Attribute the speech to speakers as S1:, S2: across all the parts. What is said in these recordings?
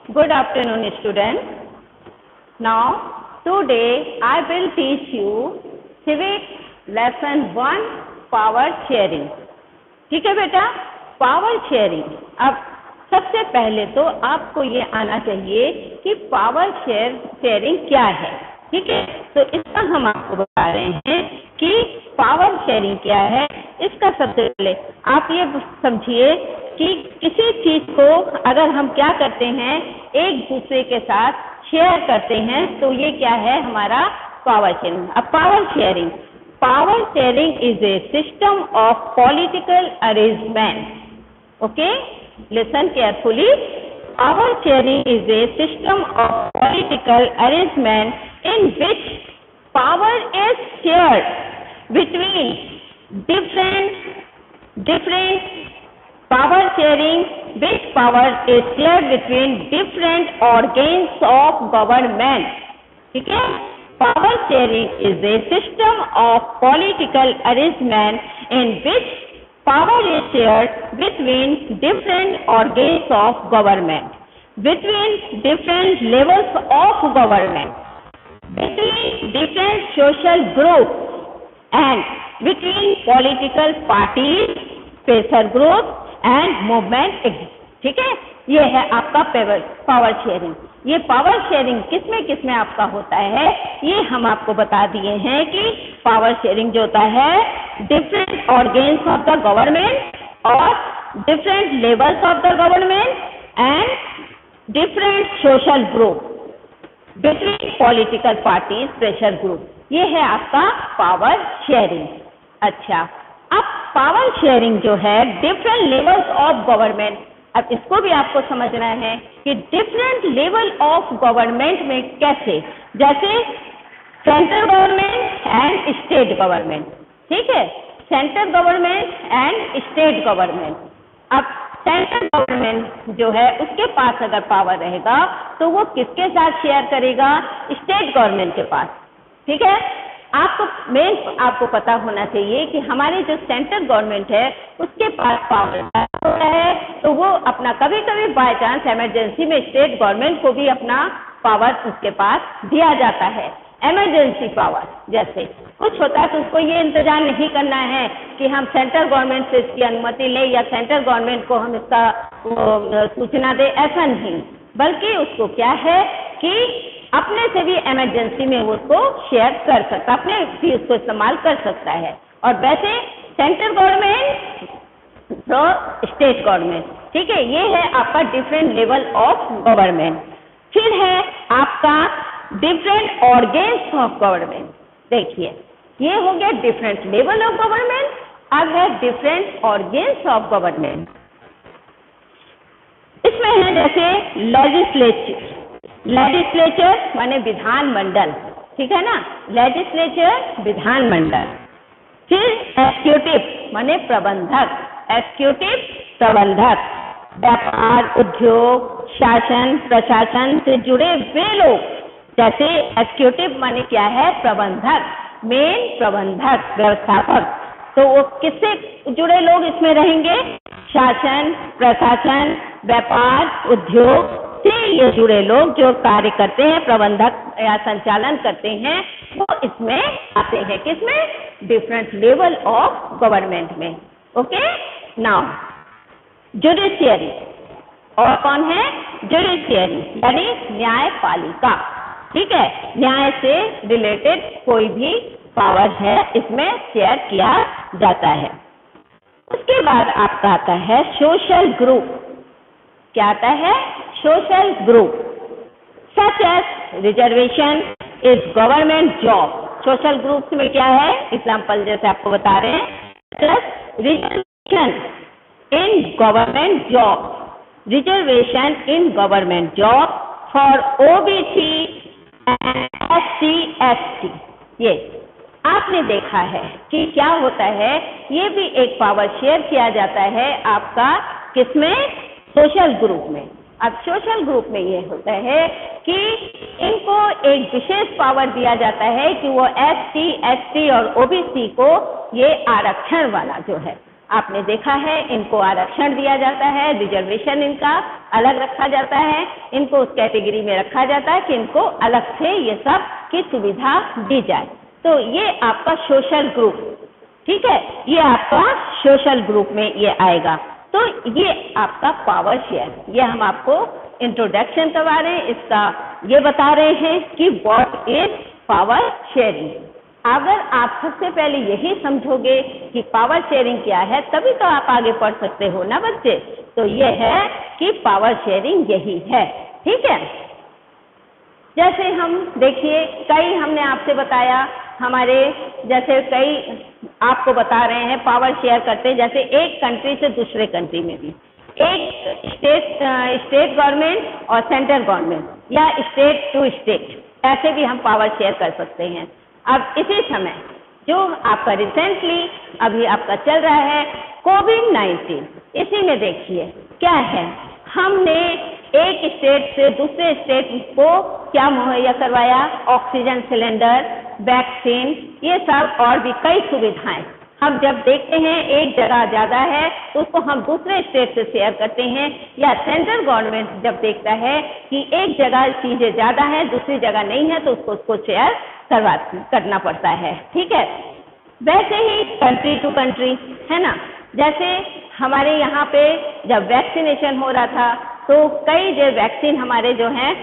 S1: Good afternoon, students. Now, today I will teach you Civics Lesson 1 Power Sharing. ठीक है बेटा, power sharing. अब सबसे पहले तो आपको ये आना चाहिए कि पावर शेयरिंग क्या है. ठीक है, तो इसका हम आपको बता रहे हैं कि पावर शेयरिंग क्या है. इसका सबसे पहले आप ये समझिए कि किसी चीज को अगर हम क्या करते हैं, एक दूसरे के साथ शेयर करते हैं, तो ये क्या है हमारा पावर शेयरिंग. अब power sharing is a system of political arrangement. Okay, listen carefully. Power sharing is a system of political arrangement in which power is shared between different power sharing, which power is shared between different organs of government. ठीक है, power sharing is a system of political arrangement in which power is shared between different organs of government, between different levels of government, between different social groups and between political parties, pressure groups and movement. ठीक है, ये है आपका power sharing. ये power sharing किसमें आपका होता है, ये हम आपको बता दिए हैं कि पावर शेयरिंग जो होता है different organs of the government और different levels of the government and different social group, between political parties, pressure group. ये है आपका पावर शेयरिंग. अच्छा, अब पावर शेयरिंग जो है डिफरेंट लेवल्स ऑफ गवर्नमेंट. अब इसको भी आपको समझना है कि डिफरेंट लेवल ऑफ गवर्नमेंट में कैसे, जैसे central government and state government. ठीक है, central government and state government. अब सेंट्रल गवर्नमेंट जो है उसके पास अगर पावर रहेगा तो वो किसके साथ शेयर करेगा, स्टेट गवर्नमेंट के पास. ठीक है, आपको पता होना चाहिए कि हमारे जो सेंट्रल गवर्नमेंट है उसके पास पावर होता है, तो वो अपना कभी कभी बाय चांस इमरजेंसी में स्टेट गवर्नमेंट को भी अपना पावर उसके पास दिया जाता है. इमरजेंसी पावर जैसे कुछ होता है तो उसको ये इंतजार नहीं करना है कि हम सेंट्रल गवर्नमेंट से इसकी अनुमति लें या सेंट्रल गवर्नमेंट को हम इसका सूचना दें, ऐसा नहीं, बल्कि उसको क्या है कि अपने से भी इमरजेंसी में वो उसको शेयर कर सकता, अपने भी उसको इस्तेमाल कर सकता है. और वैसे सेंट्रल गवर्नमेंट तो स्टेट गवर्नमेंट. ठीक है, ये है आपका डिफरेंट लेवल ऑफ गवर्नमेंट. फिर है आपका डिफरेंट ऑर्गेन्स ऑफ गवर्नमेंट. देखिए, ये हो गया डिफरेंट लेवल ऑफ गवर्नमेंट. अब है डिफरेंट ऑर्गेन्स ऑफ गवर्नमेंट. इसमें है जैसे लेजिस्लेचर माने विधान मंडल. ठीक है ना, लेजिस्लेचर विधान मंडल. फिर एग्जीक्यूटिव माने प्रबंधक, एग्जीक्यूटिव प्रबंधक. व्यापार, उद्योग, शासन, प्रशासन से जुड़े वे लोग, जैसे एग्जीक्यूटिव माने क्या है, प्रबंधक, मेन प्रबंधक, व्यवस्थापक. तो वो किससे जुड़े लोग इसमें रहेंगे, शासन, प्रशासन, व्यापार, उद्योग से ये जुड़े लोग जो कार्य करते हैं, प्रबंधक या संचालन करते हैं, वो इसमें आते हैं. किसमें, डिफरेंट लेवल ऑफ गवर्नमेंट में. Okay, now judiciary. और कौन है, जुडिशियरी यानी न्यायपालिका. ठीक है, न्याय से रिलेटेड कोई भी पावर है इसमें शेयर किया जाता है. उसके बाद आपका आता है सोशल ग्रुप. क्या आता है, social group. Such as reservation is government job. Social groups में क्या है, एग्जाम्पल जैसे आपको बता रहे हैं, reservation in government job, reservation in government job for OBC SC, ST. ये आपने देखा है कि क्या होता है, ये भी एक पावर शेयर किया जाता है आपका किसमें, सोशल ग्रुप में. अब सोशल ग्रुप में ये होता है कि इनको एक विशेष पावर दिया जाता है कि वो SC, ST और OBC को ये आरक्षण वाला जो है आपने देखा है इनको आरक्षण दिया जाता है, रिजर्वेशन इनका अलग रखा जाता है, इनको उस कैटेगरी में रखा जाता है कि इनको अलग से ये सब की सुविधा दी जाए। तो ये आपका सोशल ग्रुप, ठीक है, ये आपका सोशल ग्रुप में ये आएगा। तो ये आपका पावर शेयर, ये हम आपको इंट्रोडक्शन करवा रहे हैं, इसका ये बता रहे हैं कि व्हाट इज पावर शेयरिंग। अगर आप सबसे पहले यही समझोगे कि पावर शेयरिंग क्या है, तभी तो आप आगे पढ़ सकते हो ना बच्चे। तो ये है कि पावर शेयरिंग यही है, ठीक है। जैसे हम देखिए, कई हमने आपसे बताया, हमारे जैसे कई आपको बता रहे हैं पावर शेयर करते हैं, जैसे एक कंट्री से दूसरे कंट्री में भी, एक स्टेट गवर्नमेंट और सेंट्रल गवर्नमेंट या स्टेट टू स्टेट, ऐसे भी हम पावर शेयर कर सकते हैं। अब इसी समय जो आपका रिसेंटली अभी आपका चल रहा है कोविड-19, इसी में देखिए क्या है, हमने एक स्टेट से दूसरे स्टेट को क्या मुहैया करवाया, ऑक्सीजन सिलेंडर, वैक्सीन, ये सब और भी कई सुविधाएं। हम जब देखते हैं एक जगह ज़्यादा है तो उसको हम दूसरे स्टेट से शेयर करते हैं, या सेंट्रल गवर्नमेंट जब देखता है कि एक जगह चीज़ें ज़्यादा है दूसरी जगह नहीं है तो उसको शेयर करना पड़ता है, ठीक है। वैसे ही कंट्री टू कंट्री है ना, जैसे हमारे यहाँ पे जब वैक्सीनेशन हो रहा था तो कई जो वैक्सीन हमारे जो हैं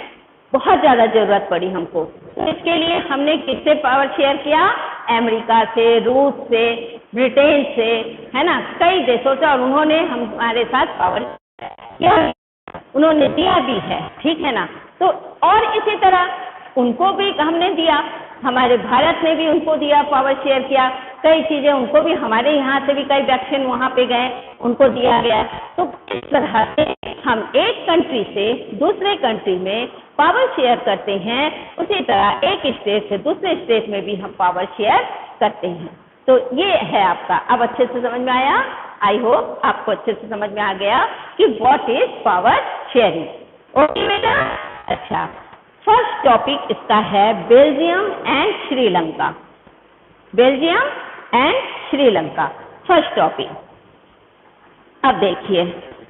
S1: बहुत ज़्यादा ज़रूरत पड़ी हमको, तो इसके लिए हमने किससे पावर शेयर किया, अमेरिका से, रूस से, ब्रिटेन से, है ना, कई देशों से, और उन्होंने हमारे साथ पावर किया, उन्होंने दिया भी है, ठीक है ना। तो और इसी तरह उनको भी हमने दिया, हमारे भारत ने भी उनको दिया, पावर शेयर किया, कई चीज़ें उनको भी, हमारे यहाँ से भी कई वैक्सीन वहाँ पे गए, उनको दिया गया। तो इस तरह से हम एक कंट्री से दूसरे कंट्री में पावर शेयर करते हैं, उसी तरह एक स्टेट से दूसरे स्टेट में भी हम पावर शेयर करते हैं। तो ये है आपका, अब अच्छे से समझ में आया, आई होप आपको अच्छे से समझ में आ गया कि what is power sharing. Okay बेटा, अच्छा, फर्स्ट टॉपिक इसका है Belgium and Sri Lanka. Belgium and Sri Lanka first topic. अब देखिए,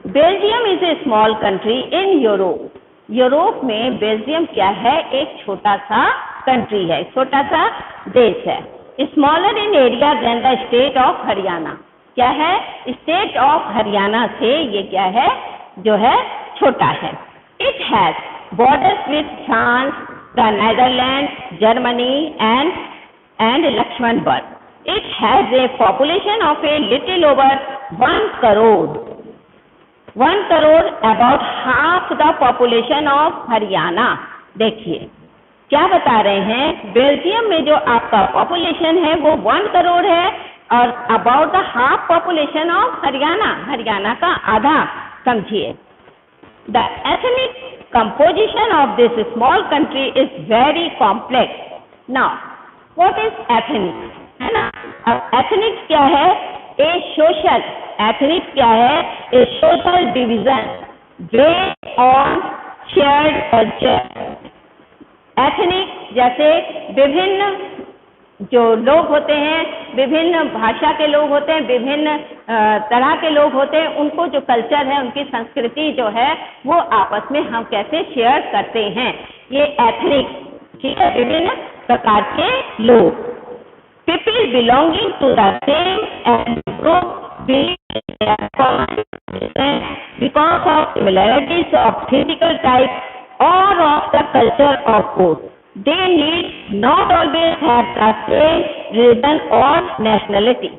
S1: Belgium is a small country in Europe. Europe में बेल्जियम क्या है, एक छोटा सा कंट्री है, छोटा सा देश है। Smaller in area than the state of Haryana. क्या है, स्टेट ऑफ हरियाणा से ये क्या है, जो है छोटा है। It has borders with France, the Netherlands, Germany and Luxembourg. It has a population of a little over 1 crore. 1 crore, about half the population of Haryana. देखिए क्या बता रहे हैं, बेल्जियम में जो आपका पॉपुलेशन है वो 1 करोड़ है, और about the half population of Haryana, Haryana का आधा समझिए। The ethnic composition of this small country is very complex. Now, what is ethnic? है ना, अब ethnic क्या है, a social, ethnic क्या है, a social division based on shared culture. Ethnic जैसे विभिन्न जो लोग होते हैं, विभिन्न भाषा के लोग होते हैं, विभिन्न तरह के लोग होते हैं, उनको जो कल्चर है, उनकी संस्कृति जो है वो आपस में हम कैसे शेयर करते हैं, ये एथनिक, ठीक है, विभिन्न प्रकार के लोग। People belonging to the same group because of similarities of physical type और of the culture of both. They need not always have the same religion or nationality.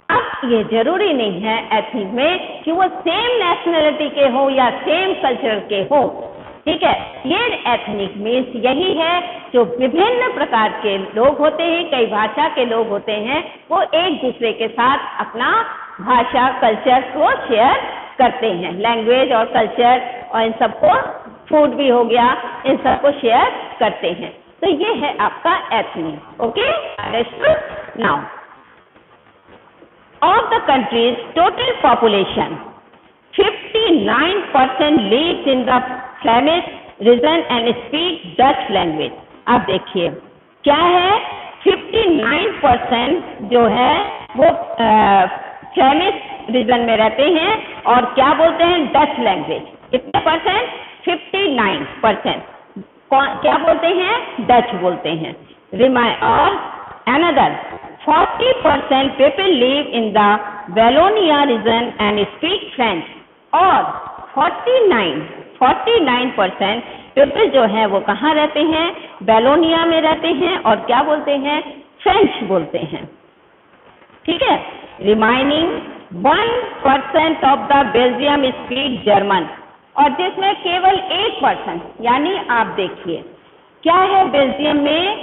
S1: अब ये जरूरी नहीं है एथनिक में कि वो सेम नेशनलिटी के हो या सेम कल्चर के हो, ठीक है। ये एथनिक मीन्स यही है जो विभिन्न प्रकार के लोग होते हैं, कई भाषा के लोग होते हैं, वो एक दूसरे के साथ अपना भाषा कल्चर को शेयर करते हैं, लैंग्वेज और कल्चर, और इन सबको फूड भी हो गया, इन सबको शेयर करते हैं। तो ये है आपका ethnic. Okay, understood. Now of the country's total population 59% lives in the Flemish region and speak Dutch language. अब देखिए क्या है, 59% जो है वो फ्लेमिश रीजन में रहते हैं और क्या बोलते हैं, डच लैंग्वेज। कितने परसेंट, 59%। क्या बोलते हैं, डच बोलते हैं। और another 40% people live in the Wallonia region and speak French. और 49% पीपल जो है वो कहाँ रहते हैं, वेलोनिया में रहते हैं और क्या बोलते हैं, फ्रेंच बोलते हैं। ठीक है। Remaining 1% of the Belgium speak German, और जिसमें केवल 8%, यानी आप देखिए क्या है, बेल्जियम में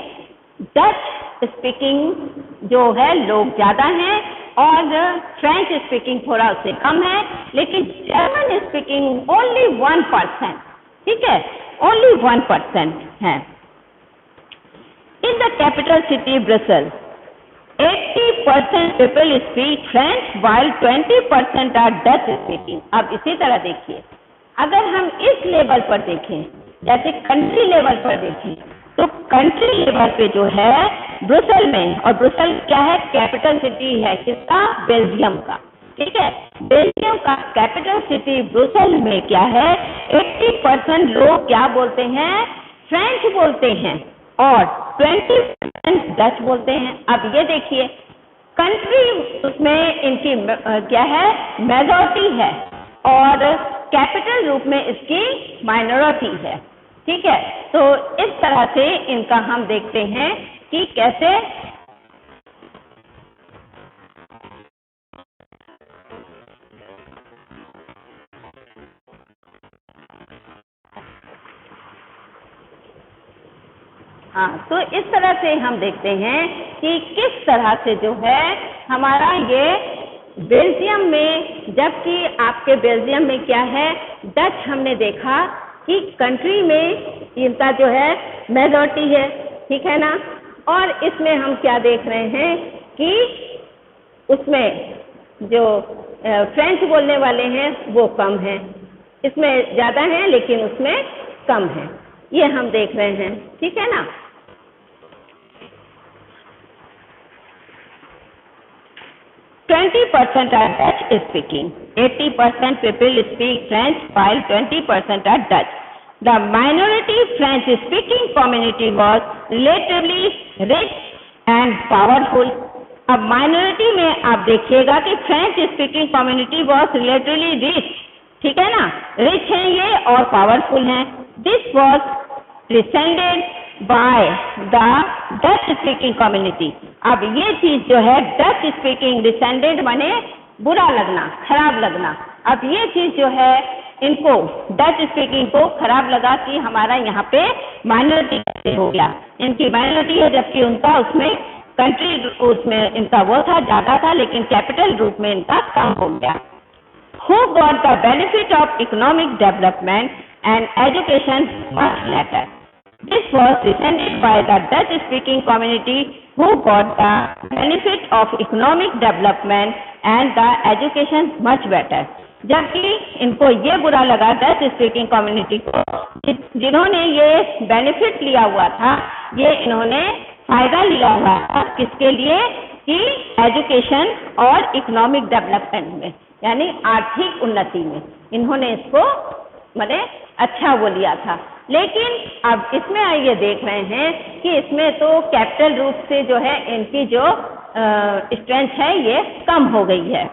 S1: डच स्पीकिंग जो है लोग ज्यादा हैं और फ्रेंच स्पीकिंग थोड़ा उससे कम है, लेकिन जर्मन स्पीकिंग ओनली 1%। ठीक है, ओनली 1% है। In the capital city Brussels 80% people speak French while 20% are Dutch speaking. अब इसी तरह देखिए, अगर हम इस लेवल पर देखें, जैसे कंट्री लेवल पर देखें, तो कंट्री लेवल पे जो है ब्रुसेल में, और ब्रुसेल क्या है, कैपिटल सिटी है किसका, बेल्जियम का। ठीक है, बेल्जियम का कैपिटल सिटी ब्रुसेल में क्या है, 80% लोग क्या बोलते हैं, फ्रेंच बोलते हैं और 20% डच बोलते हैं। अब ये देखिए, कंट्री उसमें इनकी क्या है, मेजॉरिटी है और कैपिटल रूप में इसकी माइनॉरिटी है। ठीक है, तो इस तरह से इनका हम देखते हैं कि कैसे हाँ, तो इस तरह से हम देखते हैं कि किस तरह से जो है हमारा ये बेल्जियम में, जबकि आपके बेल्जियम में क्या है, डच हमने देखा कि कंट्री में इनका जो है मेजॉरिटी है। ठीक है ना, और इसमें हम क्या देख रहे हैं कि उसमें जो फ्रेंच बोलने वाले हैं वो कम हैं, इसमें ज़्यादा हैं लेकिन उसमें कम है, ये हम देख रहे हैं। ठीक है ना। 20% are Dutch speaking, 80% people speak French while 20% are Dutch. The minority French speaking community was relatively rich and powerful. अब माइनॉरिटी में आप देखिएगा कि French speaking community was relatively rich. ठीक है ना, रिच हैं ये और पावरफुल हैं। This was resented by the Dutch speaking community. अब ये चीज जो है डच स्पीकिंग, डिसेंडेड माने बुरा लगना, खराब लगना। अब ये चीज जो है इनको डच स्पीकिंग को खराब लगा कि हमारा यहाँ पे माइनॉरिटी हो गया, इनकी माइनॉरिटी है जबकि उनका उसमें कंट्री उसमें इनका वो था ज्यादा था, लेकिन कैपिटल रूप में इनका कम हो गया। Who got the benefit of economic development and education much later? This was descended by the Dutch-speaking community who got the benefit of economic development and the education much better. जबकि इनको ये बुरा लगा डच स्पीकिंग कम्युनिटी को, जिन्होंने ये benefit लिया हुआ था, ये इन्होंने फायदा लिया हुआ था किसके लिए, कि एजुकेशन और इकोनॉमिक डेवलपमेंट में, यानी आर्थिक उन्नति में इन्होंने इसको माने अच्छा वो लिया था। लेकिन अब इसमें आइए देख रहे हैं कि इसमें तो कैपिटल रूप से जो है इनकी जो स्ट्रेंथ है ये कम हो गई है।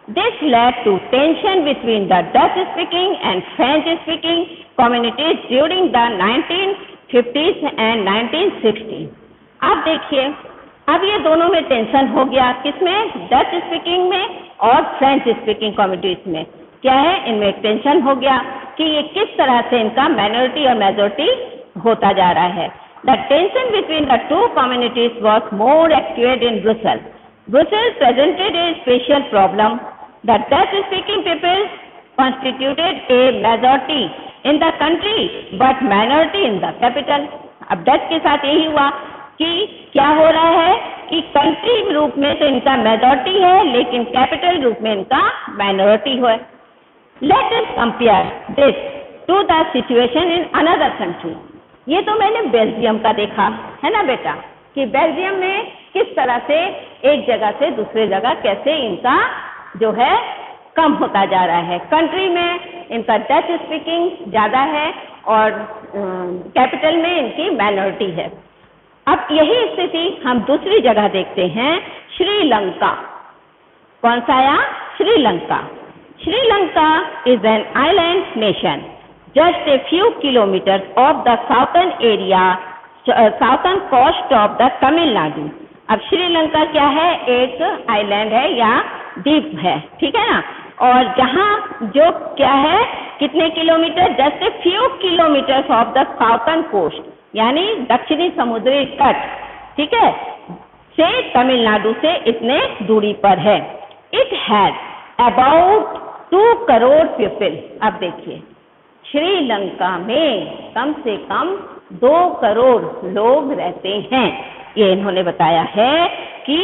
S1: This led to tension between the Dutch speaking and French speaking communities during the 1950s and 1960s. अब देखिए, अब ये दोनों में टेंशन हो गया, किसमें, डच स्पीकिंग में और फ्रेंच स्पीकिंग कम्युनिटीज में। क्या है, इनमें एक टेंशन हो गया कि ये किस तरह से इनका माइनॉरिटी और मेजॉरिटी होता जा रहा है। The tension between the two communities was more acute in Brussels. Brussels presented A special problem. The Dutch speaking people constituted a majority in the country but minority in the capital. अब Dutch के साथ यही हुआ कि क्या हो रहा है कि कंट्री रूप में तो इनका मेजॉरिटी है लेकिन कैपिटल रूप में इनका माइनॉरिटी है। Let us compare this to the situation in another country. ये तो मैंने बेल्जियम का देखा है ना बेटा, कि बेल्जियम में किस तरह से एक जगह से दूसरे जगह कैसे इनका जो है कम होता जा रहा है। कंट्री में इनका डच स्पीकिंग ज़्यादा है और कैपिटल में इनकी माइनॉरिटी है। अब यही स्थिति हम दूसरी जगह देखते हैं, श्रीलंका। कौन सा आया? Sri Lanka. Sri Lanka is an island nation just a few kilometres off the southern area, southern coast of the Tamil Nadu. अब श्रीलंका क्या है? एक आइलैंड है या द्वीप है, ठीक है ना। और जहाँ जो क्या है, कितने kilometre? Just a few kilometres off the southern coast, यानी दक्षिणी समुद्री तट, ठीक है, से तमिलनाडु से इतने दूरी पर है। It has about 2 crore people. अब देखिए, श्रीलंका में कम से कम 2 करोड़ लोग रहते हैं। ये इन्होंने बताया है कि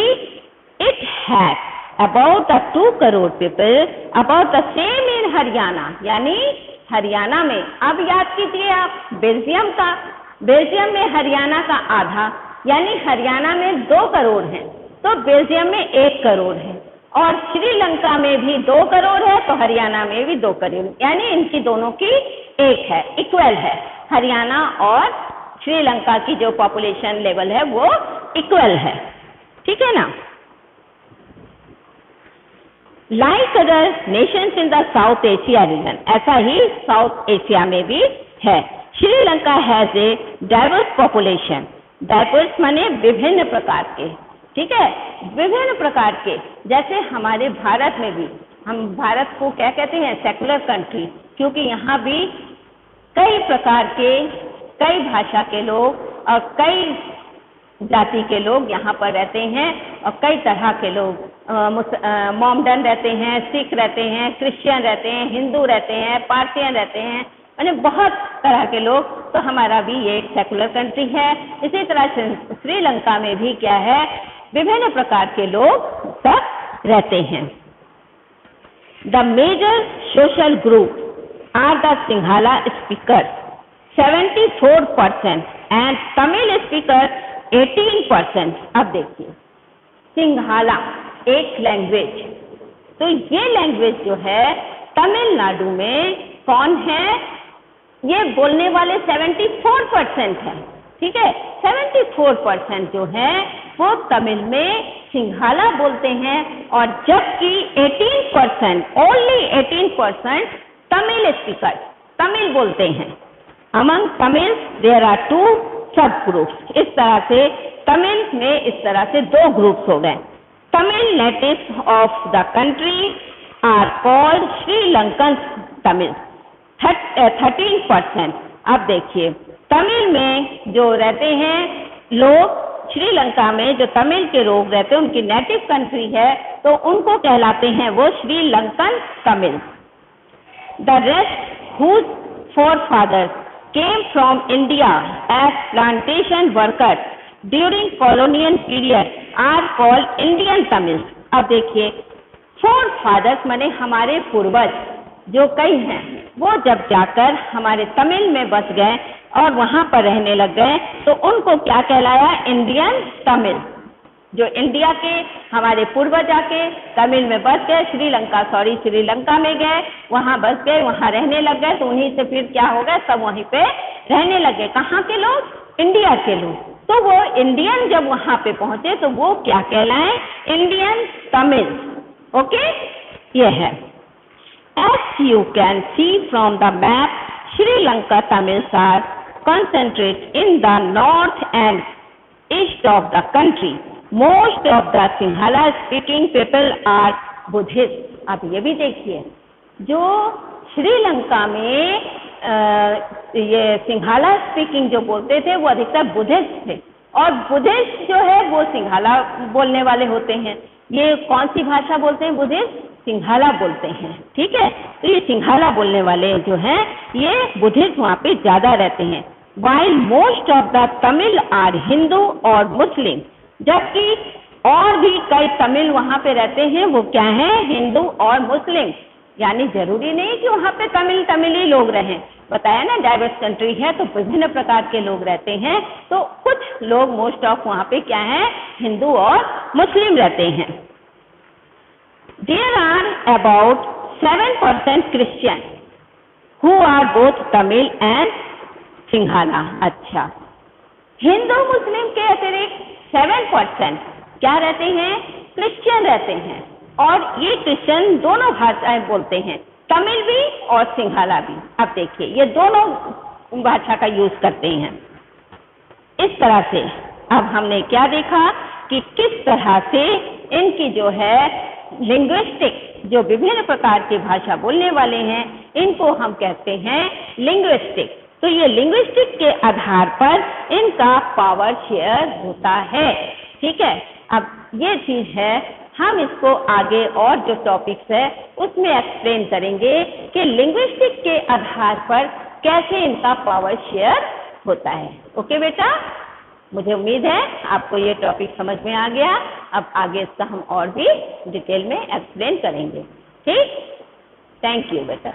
S1: it has about 2 crore people, about the same in Haryana, यानी हरियाणा में, अब याद कीजिए आप बेल्जियम का, बेल्जियम में हरियाणा का आधा, यानी हरियाणा में 2 करोड़ हैं तो बेल्जियम में 1 करोड़ है, और श्रीलंका में भी 2 करोड़ है तो हरियाणा में भी 2 करोड़, यानी इनकी दोनों की एक है, इक्वल है। हरियाणा और श्रीलंका की जो पॉपुलेशन लेवल है वो इक्वल है, ठीक है ना। Like other Nations in the south Asia region, ऐसा ही साउथ एशिया में भी है। Sri Lanka has a diverse population, diverse माने विभिन्न प्रकार के, ठीक है, विभिन्न प्रकार के। जैसे हमारे भारत में भी, हम भारत को क्या कहते हैं? सेकुलर कंट्री, क्योंकि यहाँ भी कई प्रकार के, कई भाषा के लोग और कई जाति के लोग यहाँ पर रहते हैं, और कई तरह के लोग, मोमडन रहते हैं, सिख रहते हैं, क्रिश्चियन रहते हैं, हिंदू रहते हैं, पारसियन रहते हैं, यानी बहुत तरह के लोग। तो हमारा भी ये एक सेकुलर कंट्री है। इसी तरह श्रीलंका में भी क्या है? विभिन्न प्रकार के लोग सब रहते हैं। The major social group are the Sinhala speaker 74% and Tamil speaker 18%। अब देखिए, सिंघाला एक लैंग्वेज, तो ये लैंग्वेज जो है तमिलनाडु में कौन है? ये बोलने वाले 74% है, ठीक है। 74% जो है वो तमिल में सिंघाला बोलते हैं, और जबकि 18%, ओनली 18% तमिल स्पीकर, तमिल बोलते हैं। अमंग तमिल देयर आर 2 सब ग्रुप्स। इस तरह से तमिल में इस तरह से 2 ग्रुप्स हो गए। Tamil natives of the country are called Sri Lankan Tamil 13%। अब देखिए, तमिल में जो रहते हैं लोग, श्रीलंका में जो तमिल के लोग रहते हैं, उनकी नेटिव कंट्री है तो उनको कहलाते हैं वो Sri Lankan Tamil. The rest whose forefathers came from India as plantation workers during colonial period are called Indian Tamils। अब देखिए, forefathers माने हमारे पूर्वज जो कई हैं, वो जब जाकर हमारे तमिल में बस गए और वहां पर रहने लग गए तो उनको क्या कहलाया? इंडियन तमिल। जो इंडिया के हमारे पूर्वज आके तमिल में बस गए, श्रीलंका में गए, वहां बस गए, वहां रहने लग गए, तो उन्हीं से फिर क्या हो गया? सब वहीं पे रहने लगे। कहाँ के लोग? इंडिया के लोग। तो वो इंडियन जब वहां पे पहुंचे तो वो क्या कहलाए? इंडियन तमिल। ओके, ये है। As you can see from the map, Sri Lanka Tamils are concentrated in the north and east of the country. Most of the Sinhala speaking people are Buddhist। अब ये भी देखिए, जो श्रीलंका में ये सिंघाला स्पीकिंग जो बोलते थे वो अधिकतर बुद्धिस्ट थे, और बुद्धिस्ट जो है वो सिंघाला बोलने वाले होते हैं। ये कौन सी भाषा बोलते हैं? बुद्धिस्ट सिंघाला बोलते हैं, ठीक है। तो ये सिंघाला बोलने वाले जो हैं ये बुद्धिस्ट वहाँ पे ज्यादा रहते हैं। While most of the Tamil are Hindu और मुस्लिम, जबकि और भी कई तमिल वहाँ पे रहते हैं वो क्या है? हिंदू और मुस्लिम। यानी जरूरी नहीं कि वहाँ पे तमिल ही लोग रहें। बताया ना डाइवर्स कंट्री है तो विभिन्न प्रकार के लोग रहते हैं, तो कुछ लोग मोस्ट ऑफ वहाँ पे क्या है, हिंदू और मुस्लिम रहते हैं। There are about 7% Christian who are both Tamil and Sinhala। अच्छा, हिंदू मुस्लिम के अतिरिक्त 7% क्या रहते हैं, क्रिश्चियन रहते हैं, और ये क्रिश्चियन दोनों भाषाएं बोलते हैं, तमिल भी और सिंघाला भी। अब देखिए ये दोनों भाषा का यूज करते हैं। इस तरह से अब हमने क्या देखा कि किस तरह से इनकी जो है लिंग्विस्टिक, जो विभिन्न प्रकार की भाषा बोलने वाले हैं, इनको हम कहते हैं लिंग्विस्टिक। तो ये लिंग्विस्टिक के आधार पर इनका पावर शेयर होता है। ठीक है, अब ये चीज है, हम इसको आगे और जो टॉपिक्स है उसमें एक्सप्लेन करेंगे कि लिंग्विस्टिक के आधार पर कैसे इनका पावर शेयर होता है। ओके बेटा, मुझे उम्मीद है आपको ये टॉपिक समझ में आ गया। अब आगे इसका हम और भी डिटेल में एक्सप्लेन करेंगे। ठीक, थैंक यू बेटा।